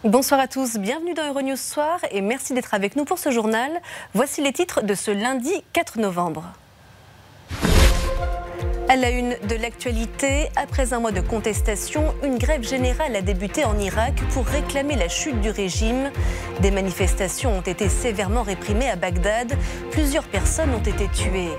Bonsoir à tous, bienvenue dans Euronews Soir et merci d'être avec nous pour ce journal. Voici les titres de ce lundi 4 novembre. À la une de l'actualité, après un mois de contestation, une grève générale a débuté en Irak pour réclamer la chute du régime. Des manifestations ont été sévèrement réprimées à Bagdad. Plusieurs personnes ont été tuées.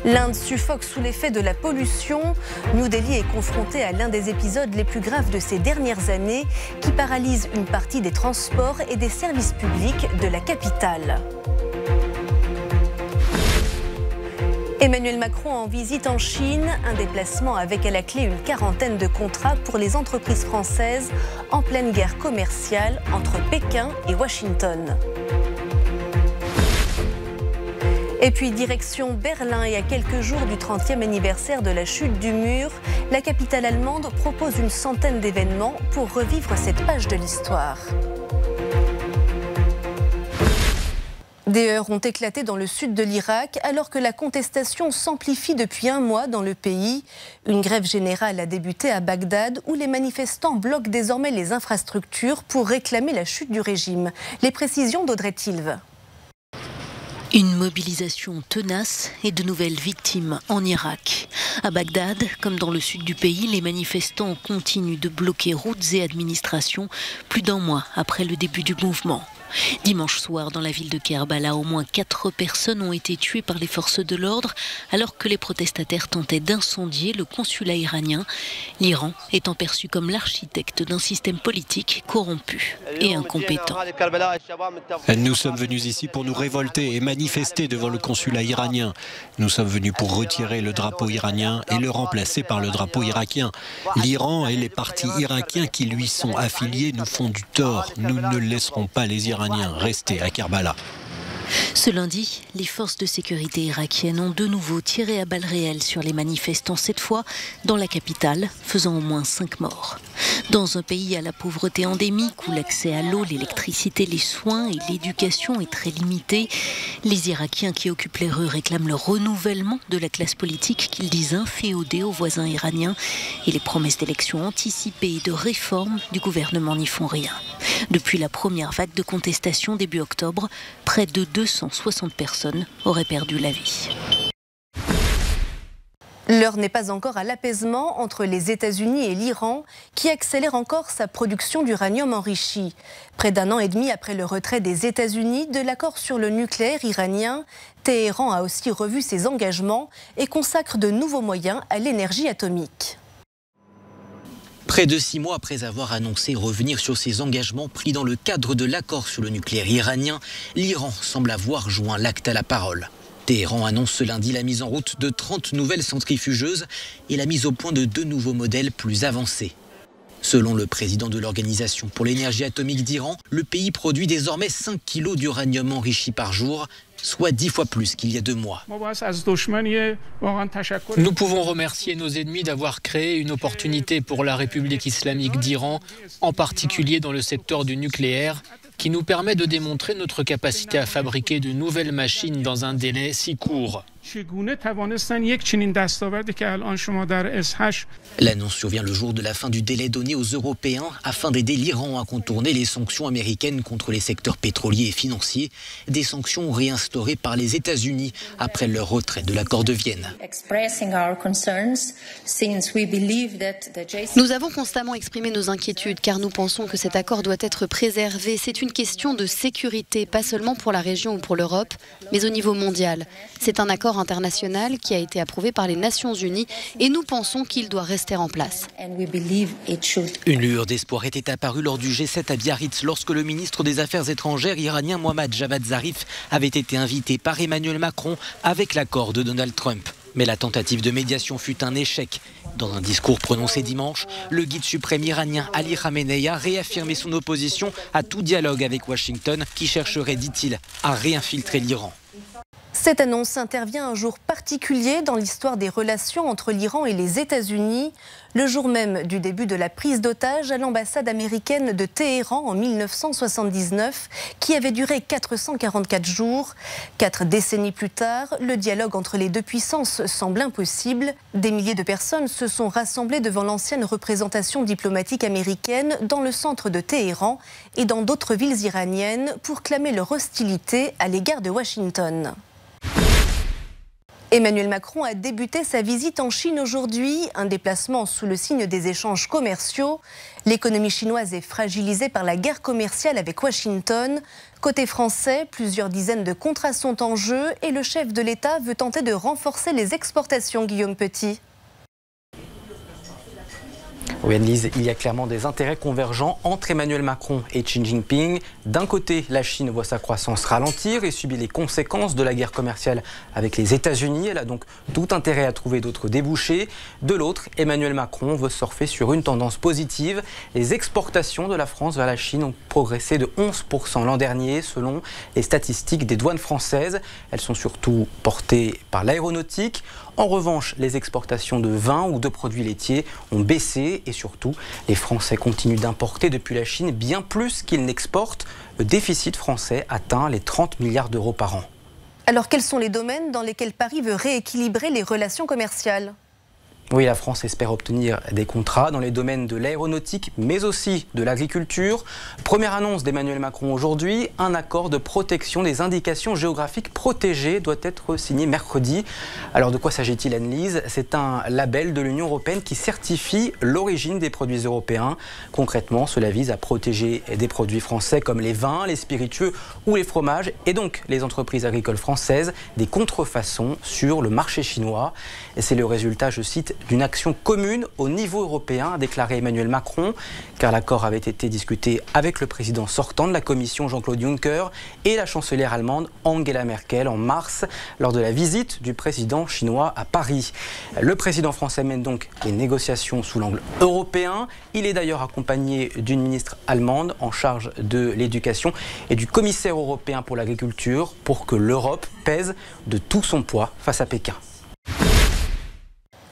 L'Inde suffoque sous l'effet de la pollution. New Delhi est confronté à l'un des épisodes les plus graves de ces dernières années qui paralyse une partie des transports et des services publics de la capitale. Emmanuel Macron en visite en Chine, un déplacement avec à la clé une quarantaine de contrats pour les entreprises françaises en pleine guerre commerciale entre Pékin et Washington. Et puis direction Berlin et à quelques jours du 30e anniversaire de la chute du mur, la capitale allemande propose une centaine d'événements pour revivre cette page de l'histoire. Des heurts ont éclaté dans le sud de l'Irak alors que la contestation s'amplifie depuis un mois dans le pays. Une grève générale a débuté à Bagdad où les manifestants bloquent désormais les infrastructures pour réclamer la chute du régime. Les précisions d'Audrey Tilve. Une mobilisation tenace et de nouvelles victimes en Irak. À Bagdad, comme dans le sud du pays, les manifestants continuent de bloquer routes et administrations plus d'un mois après le début du mouvement. Dimanche soir, dans la ville de Kerbala, au moins 4 personnes ont été tuées par les forces de l'ordre alors que les protestataires tentaient d'incendier le consulat iranien. L'Iran étant perçu comme l'architecte d'un système politique corrompu et incompétent. Nous sommes venus ici pour nous révolter et manifester devant le consulat iranien. Nous sommes venus pour retirer le drapeau iranien et le remplacer par le drapeau irakien. L'Iran et les partis irakiens qui lui sont affiliés nous font du tort. Nous ne laisserons pas les Iraniens rester à Kerbala. Ce lundi, les forces de sécurité irakiennes ont de nouveau tiré à balles réelles sur les manifestants, cette fois dans la capitale, faisant au moins 5 morts. Dans un pays à la pauvreté endémique où l'accès à l'eau, l'électricité, les soins et l'éducation est très limité, les Irakiens qui occupent les rues réclament le renouvellement de la classe politique qu'ils disent inféodée aux voisins iraniens et les promesses d'élections anticipées et de réformes du gouvernement n'y font rien. Depuis la première vague de contestation début octobre, près de 260 personnes auraient perdu la vie. L'heure n'est pas encore à l'apaisement entre les États-Unis et l'Iran, qui accélère encore sa production d'uranium enrichi. Près d'un an et demi après le retrait des États-Unis de l'accord sur le nucléaire iranien, Téhéran a aussi revu ses engagements et consacre de nouveaux moyens à l'énergie atomique. Près de 6 mois après avoir annoncé revenir sur ses engagements pris dans le cadre de l'accord sur le nucléaire iranien, l'Iran semble avoir joint l'acte à la parole. Téhéran annonce ce lundi la mise en route de 30 nouvelles centrifugeuses et la mise au point de 2 nouveaux modèles plus avancés. Selon le président de l'Organisation pour l'énergie atomique d'Iran, le pays produit désormais 5 kilos d'uranium enrichi par jour, soit 10 fois plus qu'il y a 2 mois. Nous pouvons remercier nos ennemis d'avoir créé une opportunité pour la République islamique d'Iran, en particulier dans le secteur du nucléaire, qui nous permet de démontrer notre capacité à fabriquer de nouvelles machines dans un délai si court. L'annonce survient le jour de la fin du délai donné aux Européens afin d'aider l'Iran à contourner les sanctions américaines contre les secteurs pétroliers et financiers, des sanctions réinstaurées par les États-Unis après leur retrait de l'accord de Vienne. Nous avons constamment exprimé nos inquiétudes car nous pensons que cet accord doit être préservé. C'est une question de sécurité, pas seulement pour la région ou pour l'Europe, mais au niveau mondial. C'est un accord international qui a été approuvé par les Nations Unies et nous pensons qu'il doit rester en place. Une lueur d'espoir était apparue lors du G7 à Biarritz lorsque le ministre des Affaires étrangères iranien Mohammad Javad Zarif avait été invité par Emmanuel Macron avec l'accord de Donald Trump. Mais la tentative de médiation fut un échec. Dans un discours prononcé dimanche, le guide suprême iranien Ali Khamenei a réaffirmé son opposition à tout dialogue avec Washington qui chercherait, dit-il, à réinfiltrer l'Iran. Cette annonce intervient un jour particulier dans l'histoire des relations entre l'Iran et les États-Unis. le jour même du début de la prise d'otage à l'ambassade américaine de Téhéran en 1979, qui avait duré 444 jours. 4 décennies plus tard, le dialogue entre les deux puissances semble impossible. Des milliers de personnes se sont rassemblées devant l'ancienne représentation diplomatique américaine dans le centre de Téhéran et dans d'autres villes iraniennes pour clamer leur hostilité à l'égard de Washington. Emmanuel Macron a débuté sa visite en Chine aujourd'hui, un déplacement sous le signe des échanges commerciaux. L'économie chinoise est fragilisée par la guerre commerciale avec Washington. Côté français, plusieurs dizaines de contrats sont en jeu et le chef de l'État veut tenter de renforcer les exportations, Guillaume Petit. Oui, Anne-Lise, il y a clairement des intérêts convergents entre Emmanuel Macron et Xi Jinping. D'un côté, la Chine voit sa croissance ralentir et subit les conséquences de la guerre commerciale avec les États-Unis. Elle a donc tout intérêt à trouver d'autres débouchés. De l'autre, Emmanuel Macron veut surfer sur une tendance positive. Les exportations de la France vers la Chine ont progressé de 11% l'an dernier, selon les statistiques des douanes françaises. Elles sont surtout portées par l'aéronautique. En revanche, les exportations de vin ou de produits laitiers ont baissé et surtout, les Français continuent d'importer depuis la Chine bien plus qu'ils n'exportent. Le déficit français atteint les 30 milliards d'euros par an. Alors, quels sont les domaines dans lesquels Paris veut rééquilibrer les relations commerciales ? Oui, la France espère obtenir des contrats dans les domaines de l'aéronautique, mais aussi de l'agriculture. Première annonce d'Emmanuel Macron aujourd'hui, un accord de protection des indications géographiques protégées doit être signé mercredi. Alors de quoi s'agit-il, Anne-Lise? C'est un label de l'Union européenne qui certifie l'origine des produits européens. Concrètement, cela vise à protéger des produits français comme les vins, les spiritueux ou les fromages, et donc les entreprises agricoles françaises des contrefaçons sur le marché chinois. Et c'est le résultat, je cite, d'une action commune au niveau européen, a déclaré Emmanuel Macron, car l'accord avait été discuté avec le président sortant de la Commission, Jean-Claude Juncker, et la chancelière allemande Angela Merkel en mars, lors de la visite du président chinois à Paris. Le président français mène donc les négociations sous l'angle européen. Il est d'ailleurs accompagné d'une ministre allemande en charge de l'éducation et du commissaire européen pour l'agriculture pour que l'Europe pèse de tout son poids face à Pékin.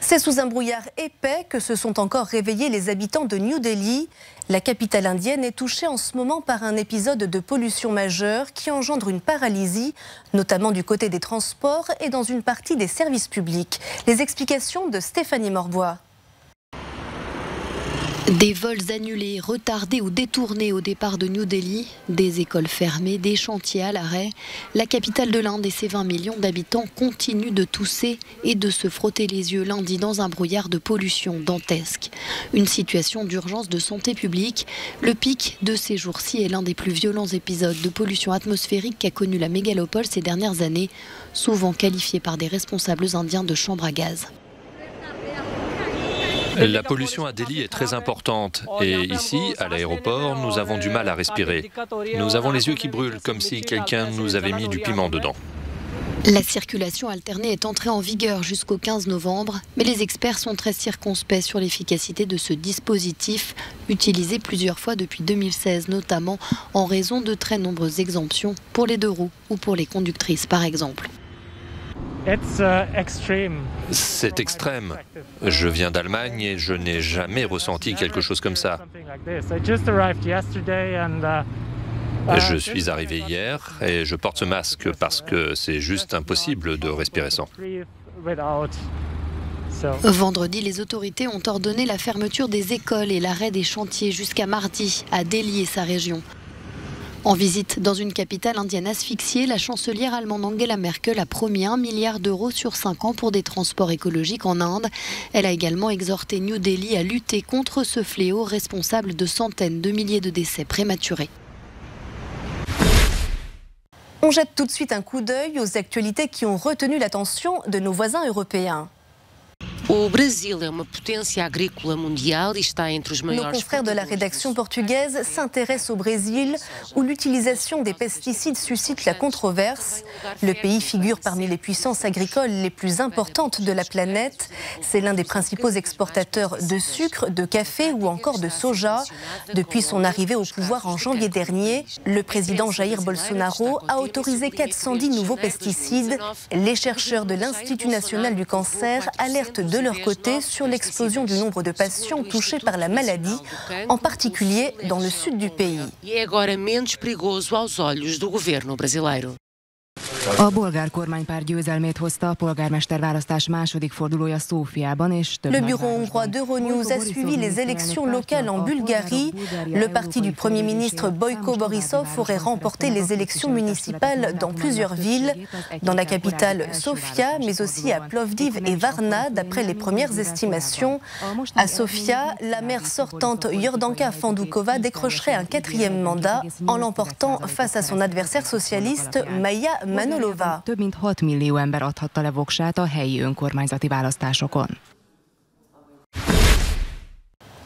C'est sous un brouillard épais que se sont encore réveillés les habitants de New Delhi. La capitale indienne est touchée en ce moment par un épisode de pollution majeure qui engendre une paralysie, notamment du côté des transports et dans une partie des services publics. Les explications de Stéphanie Morbois. Des vols annulés, retardés ou détournés au départ de New Delhi, des écoles fermées, des chantiers à l'arrêt. La capitale de l'Inde et ses 20 millions d'habitants continuent de tousser et de se frotter les yeux lundi dans un brouillard de pollution dantesque. Une situation d'urgence de santé publique. Le pic de ces jours-ci est l'un des plus violents épisodes de pollution atmosphérique qu'a connu la mégalopole ces dernières années, souvent qualifiée par des responsables indiens de chambre à gaz. La pollution à Delhi est très importante et ici, à l'aéroport, nous avons du mal à respirer. Nous avons les yeux qui brûlent comme si quelqu'un nous avait mis du piment dedans. La circulation alternée est entrée en vigueur jusqu'au 15 novembre, mais les experts sont très circonspects sur l'efficacité de ce dispositif, utilisé plusieurs fois depuis 2016, notamment en raison de très nombreuses exemptions pour les 2 roues ou pour les conductrices par exemple. C'est extrême. Je viens d'Allemagne et je n'ai jamais ressenti quelque chose comme ça. Je suis arrivé hier et je porte ce masque parce que c'est juste impossible de respirer sans. Vendredi, les autorités ont ordonné la fermeture des écoles et l'arrêt des chantiers jusqu'à mardi à Delhi et sa région. En visite dans une capitale indienne asphyxiée, la chancelière allemande Angela Merkel a promis 1 milliard d'euros sur 5 ans pour des transports écologiques en Inde. Elle a également exhorté New Delhi à lutter contre ce fléau responsable de centaines de milliers de décès prématurés. On jette tout de suite un coup d'œil aux actualités qui ont retenu l'attention de nos voisins européens. O Brasil é uma potência agrícola mundial e está entre os maiores. Nos confrères de la rédaction portugaise s'intéressent au Brésil, où l'utilisation des pesticides suscite la controverse. Le pays figure parmi les puissances agricoles les plus importantes de la planète. C'est l'un des principaux exportateurs de sucre, de café ou encore de soja. Depuis son arrivée au pouvoir en janvier dernier, le président Jair Bolsonaro a autorisé 410 nouveaux pesticides. Les chercheurs de l'Institut national du cancer alertent de leur côté sur l'explosion du nombre de patients touchés par la maladie, en particulier dans le sud du pays. A bolgár kormánypárt győzelmét hozta a polgármesterválasztás második fordulója Szófiában és több. Le bureau hongrois d'Euronews a suivi les élections locales en Bulgarie. Le parti du Premier ministre Boyko Borisov aurait remporté les élections municipales dans plusieurs villes, dans la capitale Sofia, mais aussi à Plovdiv et Varna, d'après les premières estimations. À Sofia, la maire sortante Jordanka Fandukova décrocherait un 4e mandat en l'emportant face à son adversaire socialiste Maya Manolova. Több mint 6 millió ember adhatta le voksát a helyi önkormányzati választásokon.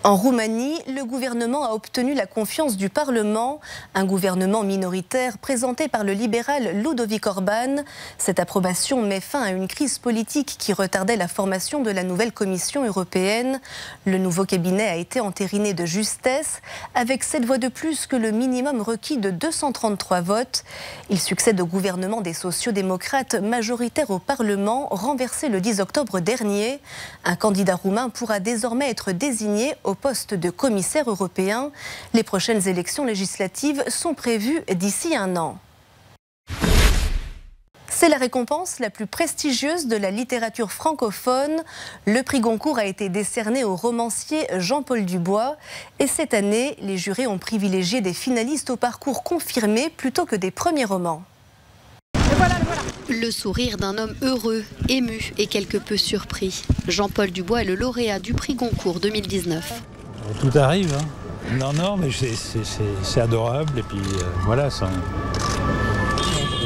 En Roumanie, le gouvernement a obtenu la confiance du Parlement, un gouvernement minoritaire présenté par le libéral Ludovic Orban. Cette approbation met fin à une crise politique qui retardait la formation de la nouvelle Commission européenne. Le nouveau cabinet a été entériné de justesse, avec 7 voix de plus que le minimum requis de 233 votes. Il succède au gouvernement des sociaux-démocrates majoritaire au Parlement, renversé le 10 octobre dernier. Un candidat roumain pourra désormais être désigné au poste de commissaire européen. Les prochaines élections législatives sont prévues d'ici 1 an. C'est la récompense la plus prestigieuse de la littérature francophone. Le prix Goncourt a été décerné au romancier Jean-Paul Dubois. Et cette année, les jurés ont privilégié des finalistes au parcours confirmé plutôt que des premiers romans. Le sourire d'un homme heureux, ému et quelque peu surpris. Jean-Paul Dubois est le lauréat du prix Goncourt 2019. Tout arrive, hein. Non, mais c'est adorable. Et puis voilà, ça...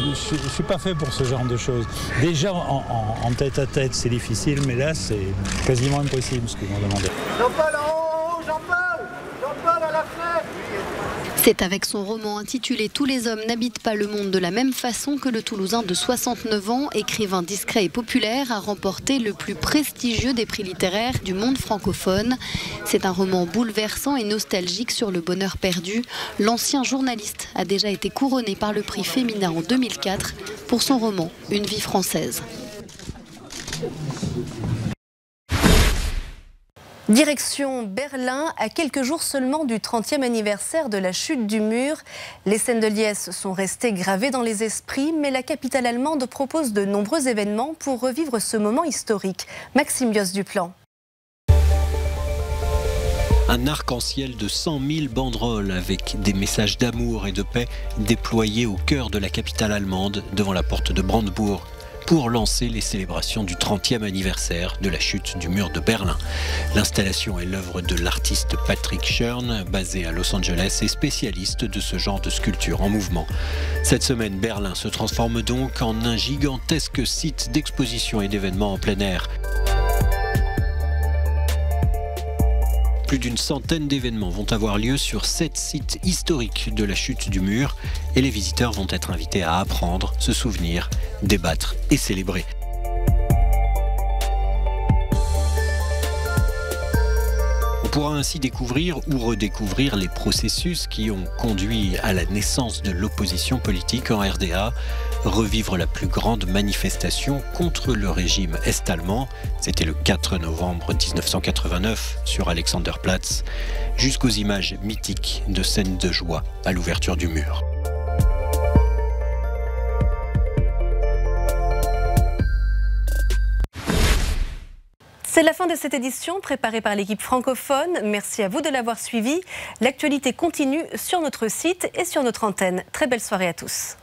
Je ne suis pas fait pour ce genre de choses. Déjà, en tête-à-tête, c'est difficile, mais là, c'est quasiment impossible ce qu'ils m'ont demandé. Jean-Paul en haut, Jean-Paul à la fenêtre. C'est avec son roman intitulé « Tous les hommes n'habitent pas le monde de la même façon » que le Toulousain de 69 ans, écrivain discret et populaire, a remporté le plus prestigieux des prix littéraires du monde francophone. C'est un roman bouleversant et nostalgique sur le bonheur perdu. L'ancien journaliste a déjà été couronné par le prix féminin en 2004 pour son roman « Une vie française ». Direction Berlin, à quelques jours seulement du 30e anniversaire de la chute du mur. Les scènes de liesse sont restées gravées dans les esprits, mais la capitale allemande propose de nombreux événements pour revivre ce moment historique. Maxime Bios-Duplan. Un arc-en-ciel de 100 000 banderoles avec des messages d'amour et de paix déployés au cœur de la capitale allemande, devant la porte de Brandebourg, pour lancer les célébrations du 30e anniversaire de la chute du mur de Berlin. L'installation est l'œuvre de l'artiste Patrick Schörn, basé à Los Angeles et spécialiste de ce genre de sculpture en mouvement. Cette semaine, Berlin se transforme donc en un gigantesque site d'exposition et d'événements en plein air. Plus d'une centaine d'événements vont avoir lieu sur 7 sites historiques de la chute du mur et les visiteurs vont être invités à apprendre, se souvenir, débattre et célébrer. On pourra ainsi découvrir ou redécouvrir les processus qui ont conduit à la naissance de l'opposition politique en RDA, revivre la plus grande manifestation contre le régime est-allemand, c'était le 4 novembre 1989 sur Alexanderplatz, jusqu'aux images mythiques de scènes de joie à l'ouverture du mur. C'est la fin de cette édition préparée par l'équipe francophone. Merci à vous de l'avoir suivi. L'actualité continue sur notre site et sur notre antenne. Très belle soirée à tous.